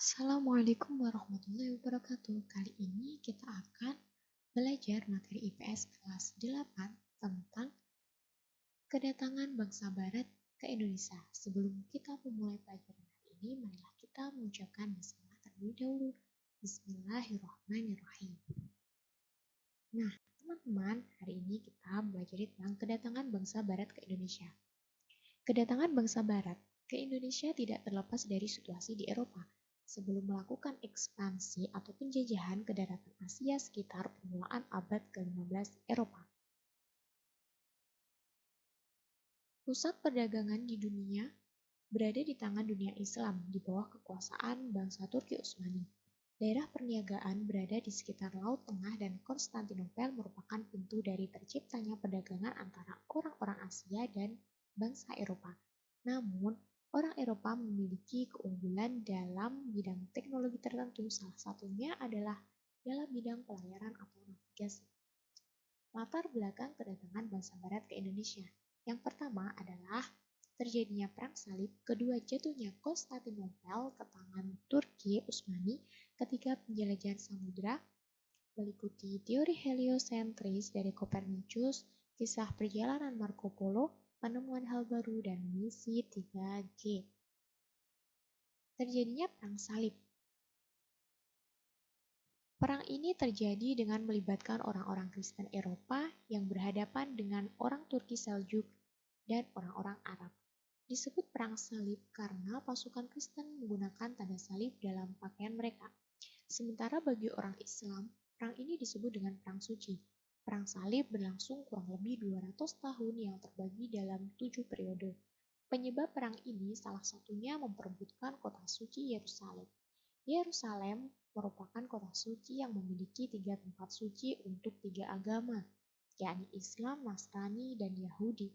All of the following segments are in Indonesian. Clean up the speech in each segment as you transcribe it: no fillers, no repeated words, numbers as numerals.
Assalamualaikum warahmatullahi wabarakatuh. Kali ini kita akan belajar materi IPS kelas 8 tentang kedatangan bangsa Barat ke Indonesia. Sebelum kita memulai pelajaran hari ini, marilah kita mengucapkan bismillah terlebih dahulu. Bismillahirrahmanirrahim. Nah, teman-teman, hari ini kita belajar tentang kedatangan bangsa Barat ke Indonesia. Kedatangan bangsa Barat ke Indonesia tidak terlepas dari situasi di Eropa. Sebelum melakukan ekspansi atau penjajahan ke daratan Asia sekitar permulaan abad ke-15 Eropa. Pusat perdagangan di dunia berada di tangan dunia Islam di bawah kekuasaan bangsa Turki Utsmani. Daerah perniagaan berada di sekitar Laut Tengah dan Konstantinopel merupakan pintu dari terciptanya perdagangan antara orang-orang Asia dan bangsa Eropa. Namun, orang Eropa memiliki keunggulan dalam bidang teknologi tertentu, salah satunya adalah dalam bidang pelayaran atau navigasi. Latar belakang kedatangan bangsa Barat ke Indonesia. Yang pertama adalah terjadinya Perang Salib, kedua jatuhnya Konstantinopel ke tangan Turki Utsmani ketika penjelajahan samudra, meliputi teori heliosentris dari Copernicus, kisah perjalanan Marco Polo, penemuan hal baru, dan misi 3G. Terjadinya Perang Salib. Perang ini terjadi dengan melibatkan orang-orang Kristen Eropa yang berhadapan dengan orang Turki Seljuk dan orang-orang Arab. Disebut Perang Salib karena pasukan Kristen menggunakan tanda salib dalam pakaian mereka. Sementara bagi orang Islam, perang ini disebut dengan Perang Suci. Perang Salib berlangsung kurang lebih 200 tahun yang terbagi dalam 7 periode. Penyebab perang ini salah satunya memperebutkan kota suci Yerusalem. Yerusalem merupakan kota suci yang memiliki 3 tempat suci untuk 3 agama, yakni Islam, Nasrani, dan Yahudi.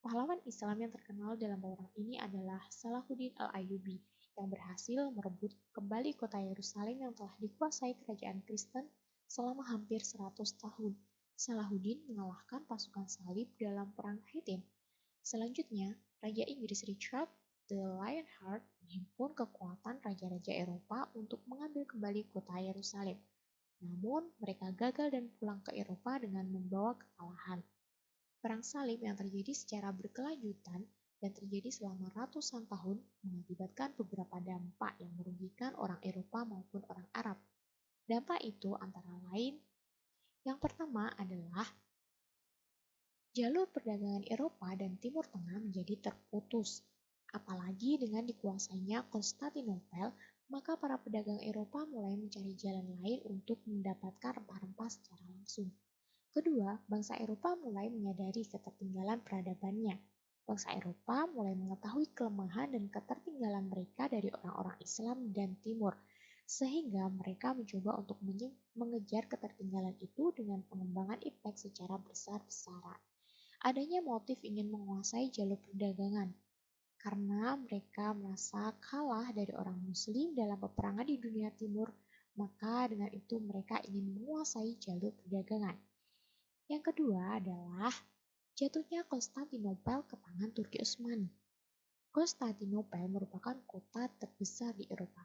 Pahlawan Islam yang terkenal dalam peperangan ini adalah Salahuddin Al-Ayyubi yang berhasil merebut kembali kota Yerusalem yang telah dikuasai kerajaan Kristen selama hampir 100 tahun. Salahuddin mengalahkan pasukan salib dalam perang Hittin. Selanjutnya, Raja Inggris Richard the Lionheart menghimpun kekuatan raja-raja Eropa untuk mengambil kembali kota Yerusalem. Namun, mereka gagal dan pulang ke Eropa dengan membawa kekalahan. Perang salib yang terjadi secara berkelanjutan dan terjadi selama ratusan tahun mengakibatkan beberapa dampak yang merugikan orang Eropa maupun orang Arab. Dampak itu antara lain, yang pertama adalah jalur perdagangan Eropa dan Timur Tengah menjadi terputus. Apalagi dengan dikuasainya Konstantinopel, maka para pedagang Eropa mulai mencari jalan lain untuk mendapatkan rempah-rempah secara langsung. Kedua, bangsa Eropa mulai menyadari ketertinggalan peradabannya. Bangsa Eropa mulai mengetahui kelemahan dan ketertinggalan mereka dari orang-orang Islam dan Timur, sehingga mereka mencoba untuk mengejar ketertinggalan itu dengan pengembangan iptek secara besar-besaran. Adanya motif ingin menguasai jalur perdagangan, karena mereka merasa kalah dari orang Muslim dalam peperangan di dunia Timur, maka dengan itu mereka ingin menguasai jalur perdagangan. Yang kedua adalah jatuhnya Konstantinopel ke tangan Turki Utsmani. Konstantinopel merupakan kota terbesar di Eropa.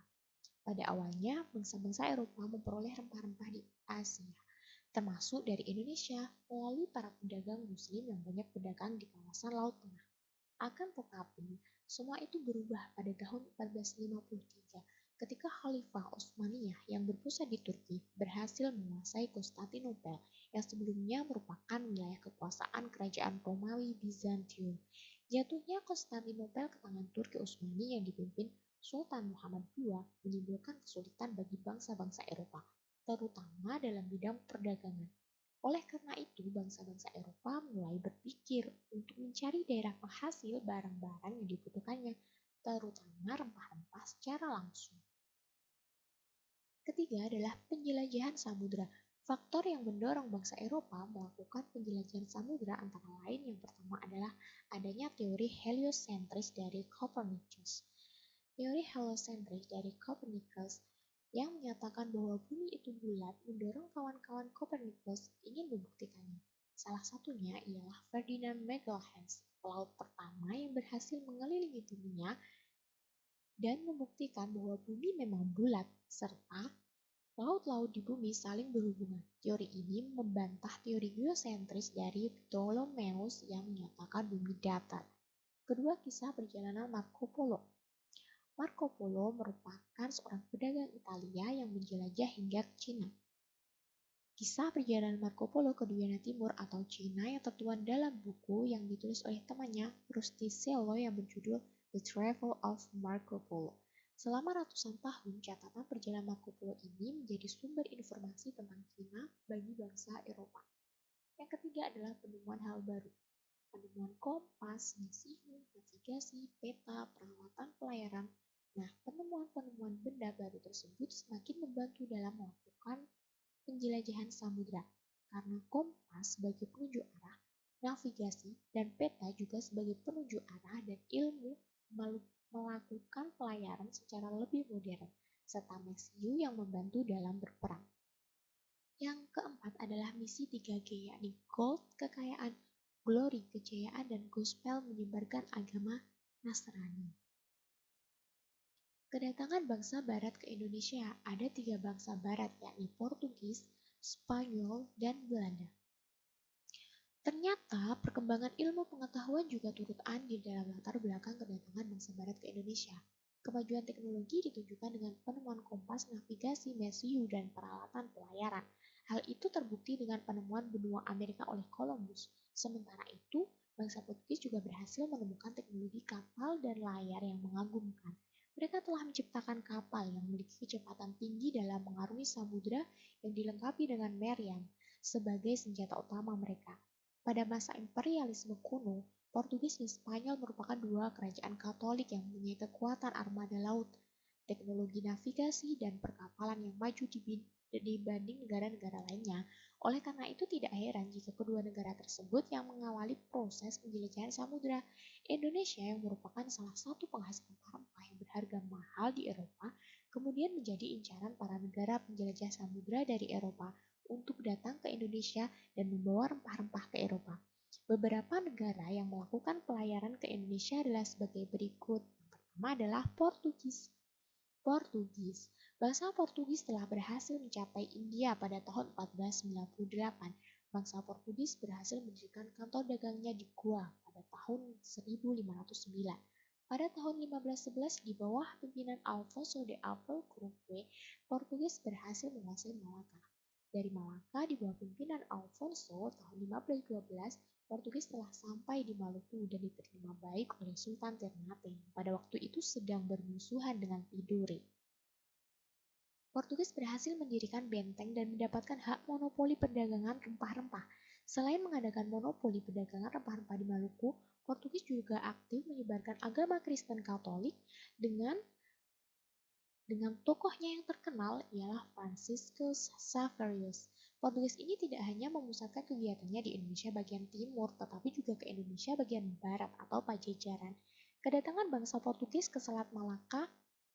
Pada awalnya, bangsa-bangsa Eropa memperoleh rempah-rempah di Asia, termasuk dari Indonesia melalui para pedagang Muslim yang banyak berdagang di kawasan Laut Tengah. Akan tetapi, semua itu berubah pada tahun 1453 ketika Khalifah Utsmaniyah yang berpusat di Turki berhasil menguasai Konstantinopel yang sebelumnya merupakan wilayah kekuasaan kerajaan Romawi Bizantium. Jatuhnya Konstantinopel ke tangan Turki Utsmani yang dipimpin Sultan Muhammad II menimbulkan kesulitan bagi bangsa-bangsa Eropa, terutama dalam bidang perdagangan. Oleh karena itu, bangsa-bangsa Eropa mulai berpikir untuk mencari daerah penghasil barang-barang yang dibutuhkannya, terutama rempah-rempah secara langsung. Ketiga adalah penjelajahan samudra. Faktor yang mendorong bangsa Eropa melakukan penjelajahan samudra antara lain yang pertama adalah adanya teori heliosentris dari Copernicus. Teori heliosentris dari Copernicus yang menyatakan bahwa bumi itu bulat mendorong kawan-kawan Copernicus ingin membuktikannya. Salah satunya ialah Ferdinand Magellan, pelaut pertama yang berhasil mengelilingi dunia dan membuktikan bahwa bumi memang bulat, serta laut-laut di bumi saling berhubungan. Teori ini membantah teori geosentris dari Ptolemeus yang menyatakan bumi datar. Kedua, kisah perjalanan Marco Polo. Marco Polo merupakan seorang pedagang Italia yang menjelajah hingga ke Cina. Kisah perjalanan Marco Polo ke Dunia Timur atau Cina yang tertuang dalam buku yang ditulis oleh temannya Rustichello yang berjudul The Travel of Marco Polo. Selama ratusan tahun, catatan perjalanan Marco Polo ini menjadi sumber informasi tentang Cina bagi bangsa Eropa. Yang ketiga adalah penemuan hal baru. Penemuan kompas, mesiu, navigasi, peta, peralatan pelayaran. Nah, penemuan-penemuan benda baru tersebut semakin membantu dalam melakukan penjelajahan samudra, karena kompas sebagai penunjuk arah, navigasi, dan peta juga sebagai penunjuk arah dan ilmu melakukan pelayaran secara lebih modern, serta mesiu yang membantu dalam berperang. Yang keempat adalah misi 3G, yakni Gold, kekayaan, Glory, kejayaan, dan Gospel, menyebarkan agama Nasrani. Kedatangan bangsa barat ke Indonesia, ada 3 bangsa barat, yakni Portugis, Spanyol, dan Belanda. Ternyata perkembangan ilmu pengetahuan juga turut andil dalam latar belakang kedatangan bangsa barat ke Indonesia. Kemajuan teknologi ditunjukkan dengan penemuan kompas, navigasi, mesiu, dan peralatan pelayaran. Hal itu terbukti dengan penemuan benua Amerika oleh Columbus. Sementara itu, bangsa Portugis juga berhasil menemukan teknologi kapal dan layar yang mengagumkan. Mereka telah menciptakan kapal yang memiliki kecepatan tinggi dalam mengarungi samudra yang dilengkapi dengan meriam sebagai senjata utama mereka. Pada masa imperialisme kuno, Portugis dan Spanyol merupakan dua kerajaan Katolik yang mempunyai kekuatan armada laut, teknologi navigasi, dan perkapalan yang maju dibanding negara-negara lainnya. Oleh karena itu tidak heran jika kedua negara tersebut yang mengawali proses penjelajahan samudra. Indonesia yang merupakan salah satu penghasil rempah-rempah yang berharga mahal di Eropa, kemudian menjadi incaran para negara penjelajah samudra dari Eropa untuk datang ke Indonesia dan membawa rempah-rempah ke Eropa. Beberapa negara yang melakukan pelayaran ke Indonesia adalah sebagai berikut. Yang pertama adalah Portugis. Bangsa Portugis telah berhasil mencapai India pada tahun 1498. Bangsa Portugis berhasil mendirikan kantor dagangnya di Goa pada tahun 1509. Pada tahun 1511, di bawah pimpinan Alfonso de Albuquerque, Portugis berhasil menguasai Malaka. Dari Malaka, di bawah pimpinan Alfonso, tahun 1512, Portugis telah sampai di Maluku dan diterima baik oleh Sultan Ternate yang pada waktu itu sedang bermusuhan dengan Tidore. Portugis berhasil mendirikan benteng dan mendapatkan hak monopoli perdagangan rempah-rempah. Selain mengadakan monopoli perdagangan rempah-rempah di Maluku, Portugis juga aktif menyebarkan agama Kristen Katolik dengan tokohnya yang terkenal ialah Franciscus Xaverius. Portugis ini tidak hanya memusatkan kegiatannya di Indonesia bagian timur, tetapi juga ke Indonesia bagian barat atau Pajajaran. Kedatangan bangsa Portugis ke Selat Malaka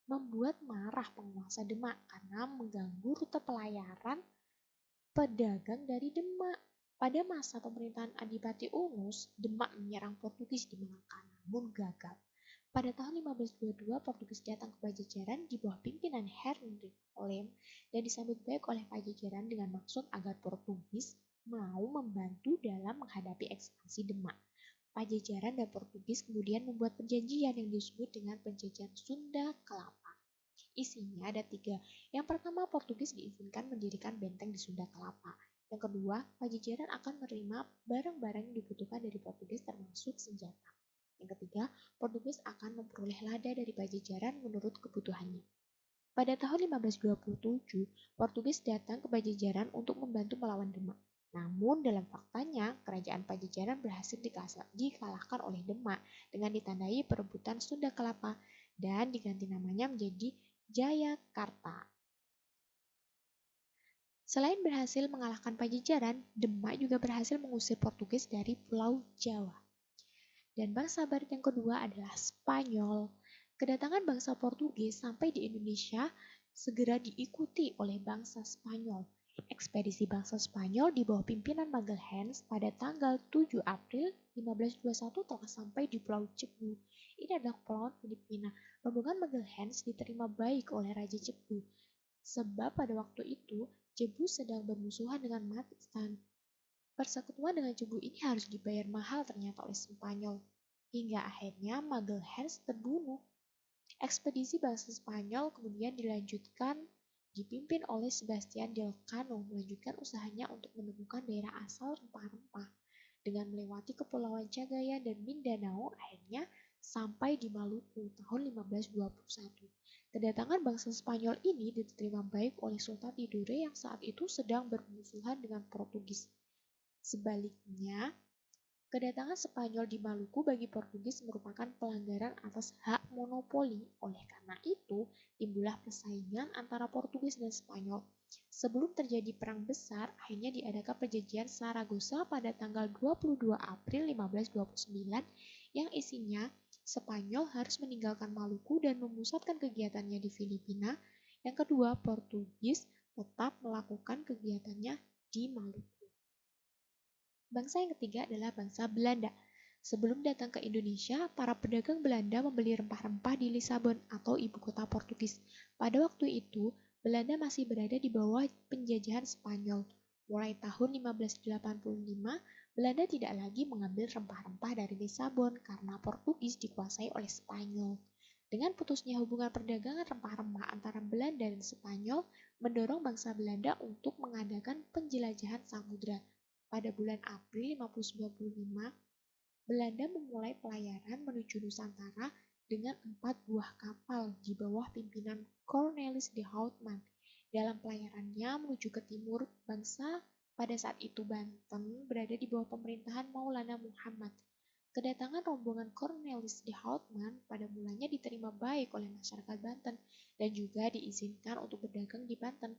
membuat marah penguasa Demak karena mengganggu rute pelayaran pedagang dari Demak. Pada masa pemerintahan Adipati Ungus, Demak menyerang Portugis di Malaka, namun gagal. Pada tahun 1522, Portugis datang ke Pajajaran di bawah pimpinan Hendrik Lem dan disambut baik oleh Pajajaran dengan maksud agar Portugis mau membantu dalam menghadapi ekspansi Demak. Pajajaran dan Portugis kemudian membuat perjanjian yang disebut dengan Perjanjian Sunda Kelapa. Isinya ada 3. Yang pertama, Portugis diizinkan mendirikan benteng di Sunda Kelapa. Yang kedua, Pajajaran akan menerima barang-barang yang dibutuhkan dari Portugis termasuk senjata. Yang ketiga, Portugis akan memperoleh lada dari Pajajaran menurut kebutuhannya. Pada tahun 1527, Portugis datang ke Pajajaran untuk membantu melawan Demak. Namun dalam faktanya, kerajaan Pajajaran berhasil dikalahkan oleh Demak dengan ditandai perebutan Sunda Kelapa dan diganti namanya menjadi Jayakarta. Selain berhasil mengalahkan Pajajaran, Demak juga berhasil mengusir Portugis dari Pulau Jawa. Dan bangsa barat yang kedua adalah Spanyol. Kedatangan bangsa Portugis sampai di Indonesia segera diikuti oleh bangsa Spanyol. Ekspedisi bangsa Spanyol di bawah pimpinan Magalhaens pada tanggal 7 April 1521 telah sampai di Pulau Cebu. Ini adalah kepulauan Filipina. Rombongan Magalhaens diterima baik oleh Raja Cebu, sebab pada waktu itu Cebu sedang bermusuhan dengan Matstan. Persekutuan dengan Cebu ini harus dibayar mahal ternyata oleh Spanyol, hingga akhirnya Magalhaens terbunuh. Ekspedisi bangsa Spanyol kemudian dilanjutkan dipimpin oleh Sebastian del Cano melanjutkan usahanya untuk menemukan daerah asal rempah-rempah. Dengan melewati kepulauan Cagayan dan Mindanao, akhirnya sampai di Maluku tahun 1521. Kedatangan bangsa Spanyol ini diterima baik oleh Sultan Tidore yang saat itu sedang bermusuhan dengan Portugis. Sebaliknya, kedatangan Spanyol di Maluku bagi Portugis merupakan pelanggaran atas hak monopoli. Oleh karena itu, timbullah persaingan antara Portugis dan Spanyol. Sebelum terjadi perang besar, akhirnya diadakan perjanjian Saragossa pada tanggal 22 April 1529 yang isinya Spanyol harus meninggalkan Maluku dan memusatkan kegiatannya di Filipina. Yang kedua, Portugis tetap melakukan kegiatannya di Maluku. Bangsa yang ketiga adalah bangsa Belanda. Sebelum datang ke Indonesia, para pedagang Belanda membeli rempah-rempah di Lisabon atau ibu kota Portugis. Pada waktu itu, Belanda masih berada di bawah penjajahan Spanyol. Mulai tahun 1585, Belanda tidak lagi mengambil rempah-rempah dari Lisabon karena Portugis dikuasai oleh Spanyol. Dengan putusnya hubungan perdagangan rempah-rempah antara Belanda dan Spanyol, mendorong bangsa Belanda untuk mengadakan penjelajahan samudra. Pada bulan April 1595, Belanda memulai pelayaran menuju Nusantara dengan 4 buah kapal di bawah pimpinan Cornelis de Houtman. Dalam pelayarannya menuju ke timur, bangsa pada saat itu Banten berada di bawah pemerintahan Maulana Muhammad. Kedatangan rombongan Cornelis de Houtman pada mulanya diterima baik oleh masyarakat Banten dan juga diizinkan untuk berdagang di Banten.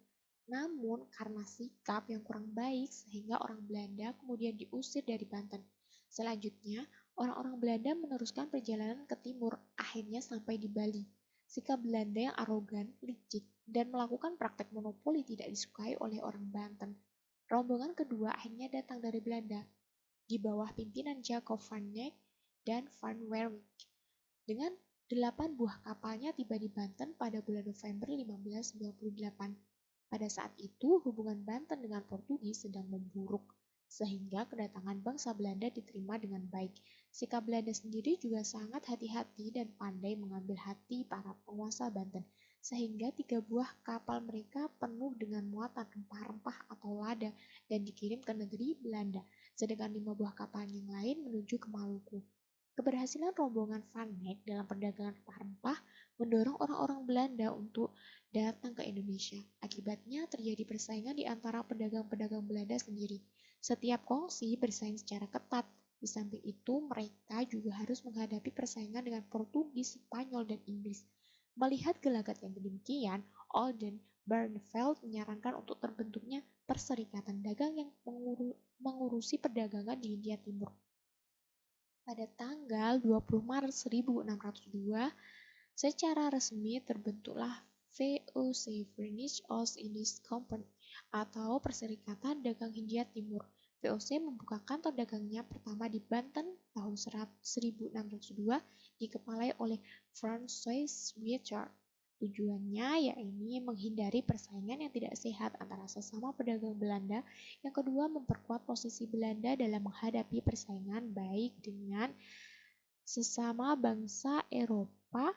Namun, karena sikap yang kurang baik, sehingga orang Belanda kemudian diusir dari Banten. Selanjutnya, orang-orang Belanda meneruskan perjalanan ke timur, akhirnya sampai di Bali. Sikap Belanda yang arogan, licik, dan melakukan praktek monopoli tidak disukai oleh orang Banten. Rombongan kedua akhirnya datang dari Belanda, di bawah pimpinan Jacob van Eyck dan Van Werwijk. Dengan 8 buah kapalnya tiba di Banten pada bulan November 1598. Pada saat itu, hubungan Banten dengan Portugis sedang memburuk, sehingga kedatangan bangsa Belanda diterima dengan baik. Sikap Belanda sendiri juga sangat hati-hati dan pandai mengambil hati para penguasa Banten, sehingga 3 buah kapal mereka penuh dengan muatan rempah-rempah atau lada dan dikirim ke negeri Belanda, sedangkan 5 buah kapal yang lain menuju ke Maluku. Keberhasilan rombongan Van Eyck dalam perdagangan rempah-rempah mendorong orang-orang Belanda untuk datang ke Indonesia. Akibatnya terjadi persaingan di antara pedagang-pedagang Belanda sendiri. Setiap kongsi bersaing secara ketat. Di samping itu, mereka juga harus menghadapi persaingan dengan Portugis, Spanyol, dan Inggris. Melihat gelagat yang demikian, Alden Barneveld menyarankan untuk terbentuknya perserikatan dagang yang mengurusi perdagangan di India Timur. Pada tanggal 20 Maret 1602, secara resmi terbentuklah VOC Finnish East Indies Company atau Perserikatan Dagang Hindia Timur. VOC membuka kantor dagangnya pertama di Banten tahun 1602 dikepalai oleh Francois Richard. Tujuannya yakni menghindari persaingan yang tidak sehat antara sesama pedagang Belanda. Yang kedua, memperkuat posisi Belanda dalam menghadapi persaingan baik dengan sesama bangsa Eropa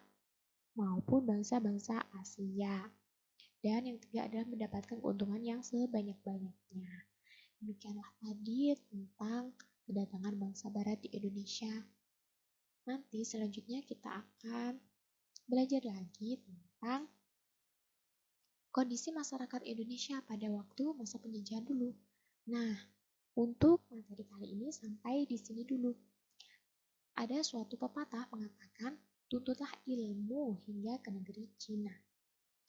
maupun bangsa-bangsa Asia. Dan yang ketiga adalah mendapatkan keuntungan yang sebanyak-banyaknya. Demikianlah tadi tentang kedatangan bangsa Barat di Indonesia. Nanti selanjutnya kita akan belajar lagi tentang kondisi masyarakat Indonesia pada waktu masa penjajahan dulu. Nah, untuk materi kali ini sampai di sini dulu. Ada suatu pepatah mengatakan, tuntutlah ilmu hingga ke negeri Cina.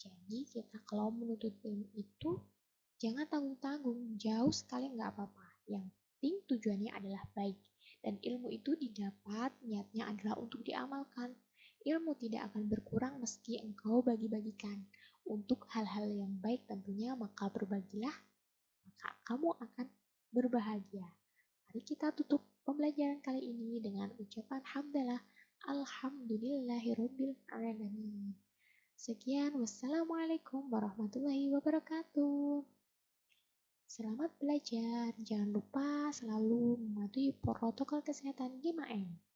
Jadi kita kalau menuntut ilmu itu jangan tanggung-tanggung, jauh sekali nggak apa-apa. Yang penting tujuannya adalah baik. Dan ilmu itu didapat niatnya adalah untuk diamalkan. Ilmu tidak akan berkurang meski engkau bagi-bagikan. Untuk hal-hal yang baik tentunya maka berbagilah maka kamu akan berbahagia. Mari kita tutup pembelajaran kali ini dengan ucapan hamdalah. Alhamdulillahirabbil alamin. Sekian, wassalamualaikum warahmatullahi wabarakatuh. Selamat belajar, jangan lupa selalu mematuhi protokol kesehatan 5M.